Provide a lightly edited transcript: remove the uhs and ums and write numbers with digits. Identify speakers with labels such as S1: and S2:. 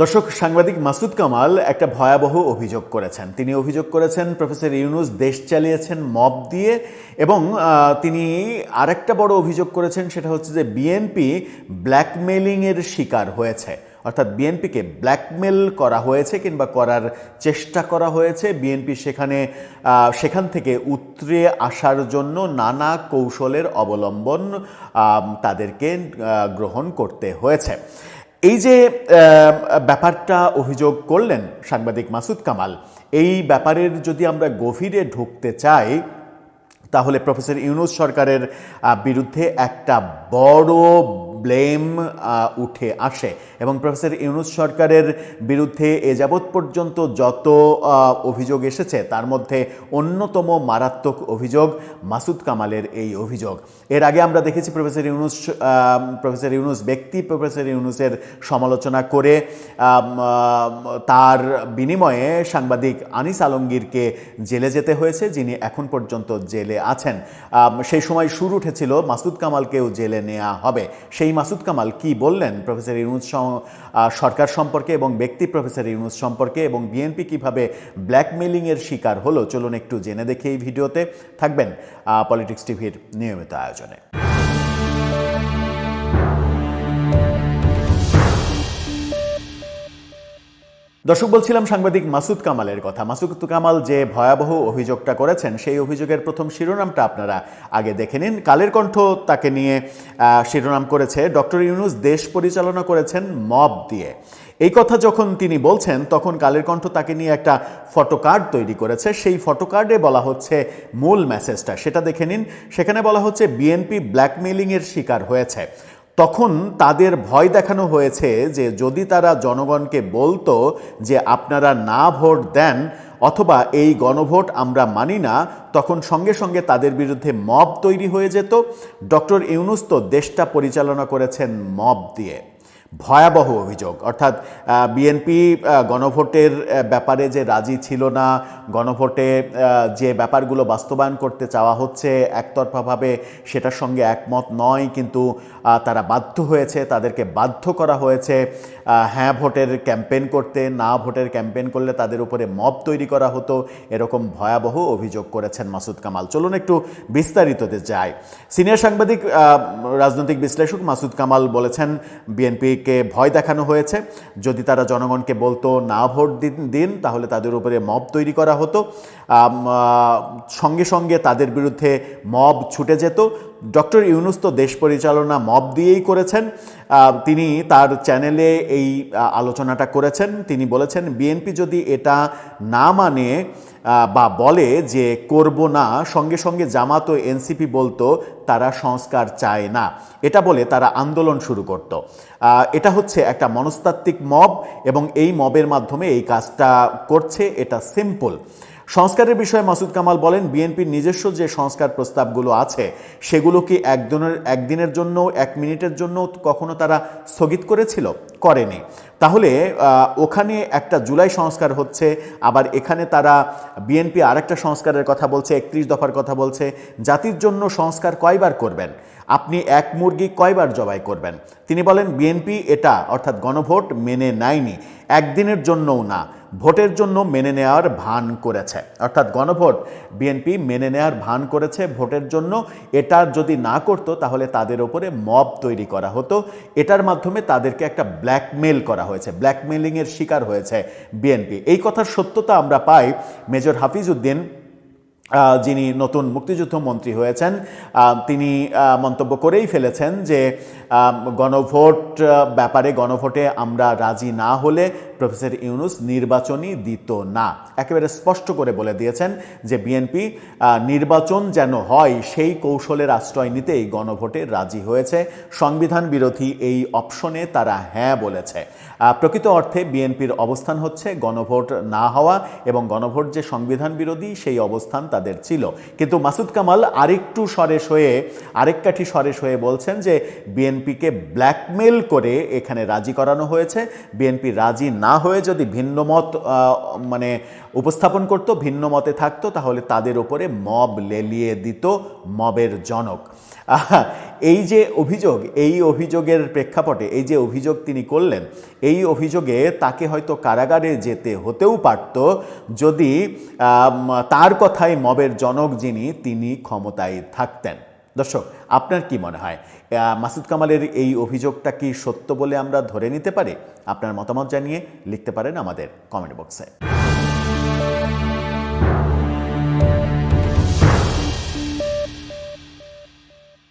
S1: দর্শক, সাংবাদিক মাসুদ কামাল একটা ভয়াবহ অভিযোগ করেছেন। তিনি অভিযোগ করেছেন প্রফেসর ইউনূস দেশ চালিয়েছেন মব দিয়ে, এবং তিনি আরেকটা বড় অভিযোগ করেছেন, সেটা হচ্ছে যে বিএনপি ব্ল্যাকমেলিংয়ের শিকার হয়েছে। অর্থাৎ বিএনপিকে ব্ল্যাকমেল করা হয়েছে কিংবা করার চেষ্টা করা হয়েছে। বিএনপি সেখান থেকে উতরে আসার জন্য নানা কৌশলের অবলম্বন তাদেরকে গ্রহণ করতে হয়েছে। এই যে ব্যাপারটা অভিযোগ করলেন সাংবাদিক মাসুদ কামাল, এই ব্যাপারের যদি আমরা গভীরে ঢুকতে চাই, তাহলে প্রফেসর ইউনূস সরকারের বিরুদ্ধে একটা বড় ব্লেম উঠে আসে, এবং প্রফেসর ইউনূস সরকারের বিরুদ্ধে এ যাবৎ পর্যন্ত যত অভিযোগ এসেছে তার মধ্যে অন্যতম মারাত্মক অভিযোগ মাসুদ কামালের এই অভিযোগ। এর আগে আমরা দেখেছি প্রফেসর ইউনূস ব্যক্তি প্রফেসর ইউনূসের সমালোচনা করে তার বিনিময়ে সাংবাদিক আনিস আলমগীরকে জেলে যেতে হয়েছে, যিনি এখন পর্যন্ত জেলে আছেন। সেই সময় সুর উঠেছিল মাসুদ কামালকেও জেলে নেওয়া হবে। সেই মাসুদ কামাল কি বললেন প্রফেসর ইউনূস সরকার সম্পর্কে এবং ব্যক্তি প্রফেসর ইউনূস সম্পর্কে, এবং বিএনপি কিভাবে ব্ল্যাকমেলিংয়ের শিকার হলো, চলুন একটু জেনে দেখে এই ভিডিওতে। থাকবেন পলিটিক্স টিভির নিয়মিত আয়োজনে। দর্শক, বলছিলাম সাংবাদিক মাসুদ কামালের কথা। মাসুদ কামাল যে ভয়াবহ অভিযোগটা করেছেন, সেই অভিযোগের প্রথম শিরোনামটা আপনারা আগে দেখে নিন। কালের কণ্ঠ তাকে নিয়ে শিরোনাম করেছে, ডক্টর ইউনূস দেশ পরিচালনা করেছেন মব দিয়ে। এই কথা যখন তিনি বলছেন, তখন কালের কণ্ঠ তাকে নিয়ে একটা ফটোকার্ড তৈরি করেছে। সেই ফটোকার্ডে বলা হচ্ছে মূল মেসেজটা, সেটা দেখে নিন। সেখানে বলা হচ্ছে বিএনপি ব্ল্যাকমেলিংয়ের শিকার হয়েছে। তখন তাদের ভয় দেখানো হয়েছে যে যদি তারা জনগণকে বলতো যে আপনারা না ভোট দেন অথবা এই গণভোট আমরা মানি না, তখন সঙ্গে সঙ্গে তাদের বিরুদ্ধে মব তৈরি হয়ে যেত। ডক্টর ইউনূস তো দেশটা পরিচালনা করেছেন মব দিয়ে। ভয়াবহ অভিযোগ। অর্থাৎ বিএনপি গণভোটের ব্যাপারে যে রাজি ছিল না, গণভোটে যে ব্যাপারগুলো বাস্তবায়ন করতে চাওয়া হচ্ছে একতরফাভাবে সেটার সঙ্গে একমত নয়, কিন্তু তারা বাধ্য হয়েছে, তাদেরকে বাধ্য করা হয়েছে হ্যাঁ ভোটের ক্যাম্পেইন করতে, না ভোটের ক্যাম্পেইন করলে তাদের উপরে মব তৈরি করা হতো। এরকম ভয়াবহ অভিযোগ করেছেন মাসুদ কামাল। চলুন একটু বিস্তারিততে যাই। সিনিয়র সাংবাদিক রাজনৈতিক বিশ্লেষক মাসুদ কামাল বলেছেন বিএনপিকে ভয় দেখানো হয়েছে, যদি তারা জনগণকে বলতো না ভোট দিন তাহলে তাদের উপরে মব তৈরি করা হতো, সঙ্গে সঙ্গে তাদের বিরুদ্ধে মব ছুটে যেত। ডক্টর ইউনূস তো দেশ পরিচালনা মব দিয়েই করেছেন। তিনি তার চ্যানেলে এই আলোচনাটা করেছেন। তিনি বলেছেন বিএনপি যদি এটা না মানে বা বলে যে করব না, সঙ্গে সঙ্গে জামাত ও এনসিপি বলতো তারা সংস্কার চায় না, এটা বলে তারা আন্দোলন শুরু করত। এটা হচ্ছে একটা মনস্তাত্ত্বিক মব, এবং এই মবের মাধ্যমে এই কাজটা করছে। এটা সিম্পল। সংস্কারের বিষয়ে মাসুদ কামাল বলেন বিএনপির নিজস্ব যে সংস্কার প্রস্তাবগুলো আছে সেগুলো কি একদিনের জন্য, এক মিনিটের জন্য কখনো তারা স্থগিত করেছিল? করেনি। তাহলে ওখানে একটা জুলাই সংস্কার হচ্ছে, আবার এখানে তারা বিএনপি আরেকটা সংস্কারের কথা বলছে, 31 দফার কথা বলছে। জাতির জন্য সংস্কার কয়বার করবেন আপনি? এক মুরগি কয়বার জবাই করবেন? তিনি বলেন বিএনপি এটা অর্থাৎ গণভোট মেনে নেয়নি, একদিনের জন্যও না, ভোটের জন্য মেনে নেওয়ার ভান করেছে। অর্থাৎ গণভোট বিএনপি মেনে নেওয়ার ভান করেছে ভোটের জন্য। এটা যদি না করতো তাহলে তাদের উপরে মব তৈরি করা হতো। এটার মাধ্যমে তাদেরকে একটা ব্ল্যাকমেল করা হয়েছে, ব্ল্যাকমেলিংয়ের শিকার হয়েছে বিএনপি। এই কথার সত্যতা আমরা পাই মেজর হাফিজ উদ্দিন, যিনি নতুন মুক্তিযুদ্ধ মন্ত্রী হয়েছেন। তিনি মন্তব্য করেই ফেলেছেন যে গণভোট ব্যাপারে, গণভোটে আমরা রাজি না হলে প্রফেসর ইউনূস নির্বাচনই দিত না। একেবারে স্পষ্ট করে বলে দিয়েছেন যে বিএনপি নির্বাচন যেন হয় সেই কৌশলের আশ্রয় নিতেই গণভোটে রাজি হয়েছে। সংবিধান বিরোধী এই অপশনে তারা হ্যাঁ বলেছে। প্রকৃত অর্থে বিএনপির অবস্থান হচ্ছে গণভোট না হওয়া, এবং গণভোট যে সংবিধান বিরোধী সেই অবস্থান তাদের ছিল। কিন্তু মাসুদ কামাল আরেক কাঠি সরেস হয়ে বলছেন যে বিএনপিকে ব্ল্যাকমেল করে এখানে রাজি করানো হয়েছে। বিএনপি রাজি না হয়ে যদি ভিন্ন মত উপস্থাপন করত, ভিন্ন মতে থাকতো, তাহলে তাদের উপরে মব লেলিয়ে দিত মবের জনক। আহা, এই যে অভিযোগ, এই অভিযোগের প্রেক্ষাপটে এই যে অভিযোগ তিনি করলেন, এই অভিযোগে তাকে হয়তো কারাগারে যেতে হতেও পারত যদি তার কথায় মবের জনক যিনি তিনি ক্ষমতায় থাকতেন। দর্শক, আপনার কি মনে হয় মাসুদ কামালের এই অভিযোগটা কি সত্য বলে আমরা ধরে নিতে পারি? আপনার মতামত জানিয়ে লিখতে পারেন আমাদের কমেন্ট বক্সে।